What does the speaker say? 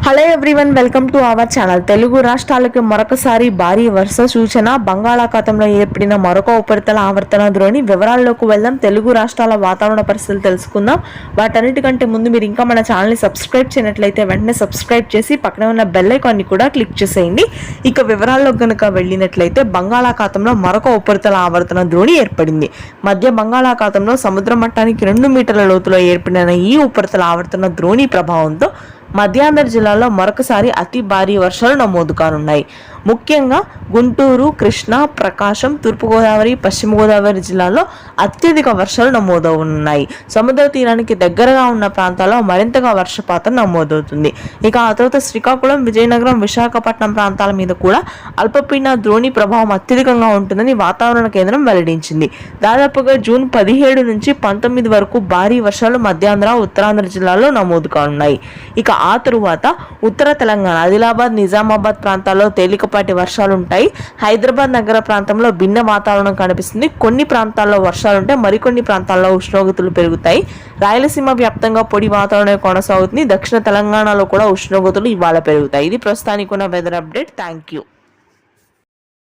Hello everyone, welcome to our channel. Telugu రాష్ట్రాలకు మరొకసారి భారీ వర్ష సూచన. బంగాళాఖాతంలో ఏర్పడిన మరొక ఉపరితల ఆవర్తన ద్రోణి. వివరాల్లోకి వెళ్దాం. తెలుగు రాష్ట్రాల వాతావరణ పరిస్థితులు తెలుసుకుందాం. వాటన్నిటికంటే ముందు మీరు ఇంకా మన ఛానల్ని సబ్స్క్రైబ్ చేయనట్లయితే వెంటనే సబ్స్క్రైబ్ చేసి పక్కనే ఉన్న బెల్ ఐకాన్ని కూడా క్లిక్ చేసేయండి. ఇక వివరాల్లోకి కనుక వెళ్ళినట్లయితే బంగాళాఖాతంలో మరొక ఉపరితల ఆవర్తన ద్రోణి ఏర్పడింది. మధ్య బంగాళాఖాతంలో సముద్ర మట్టానికి 2 మీటర్ల లోతులో ఏర్పడిన ఈ ఉపరితల ఆవర్తన ద్రోణి ప్రభావంతో మధ్యాంధ్ర జిల్లాలో మరొకసారి అతి భారీ వర్షాలు నమోదు కానున్నాయి. ముఖ్యంగా గుంటూరు, కృష్ణా, ప్రకాశం, తూర్పుగోదావరి, పశ్చిమ గోదావరి జిల్లాల్లో అత్యధిక వర్షాలు నమోదవుతున్నాయి. సముద్ర తీరానికి దగ్గరగా ఉన్న ప్రాంతాల్లో మరింతగా వర్షపాతం నమోదవుతుంది. ఇక ఆ తర్వాత శ్రీకాకుళం, విజయనగరం, విశాఖపట్నం ప్రాంతాల మీద కూడా అల్పపీడన ద్రోణి ప్రభావం అత్యధికంగా ఉంటుందని వాతావరణ కేంద్రం వెల్లడించింది. దాదాపుగా జూన్ 17 నుంచి 19 వరకు భారీ వర్షాలు మధ్యాంధ్ర, ఉత్తరాంధ్ర జిల్లాల్లో నమోదు కానున్నాయి. ఇక ఆ తరువాత ఉత్తర తెలంగాణ, ఆదిలాబాద్, నిజామాబాద్ ప్రాంతాల్లో తేలికపాటి వర్షాలుంటాయి. హైదరాబాద్ నగర ప్రాంతంలో భిన్న వాతావరణం కనిపిస్తుంది. కొన్ని ప్రాంతాల్లో వర్షాలుంటాయి, మరికొన్ని ప్రాంతాల్లో ఉష్ణోగ్రతలు పెరుగుతాయి. రాయలసీమ వ్యాప్తంగా పొడి వాతావరణం కొనసాగుతుంది. దక్షిణ తెలంగాణలో కూడా ఉష్ణోగ్రతలు ఇవాళ పెరుగుతాయి. ఇది ప్రస్తుతానికి ఉన్న వెదర్ అప్డేట్. Thank you.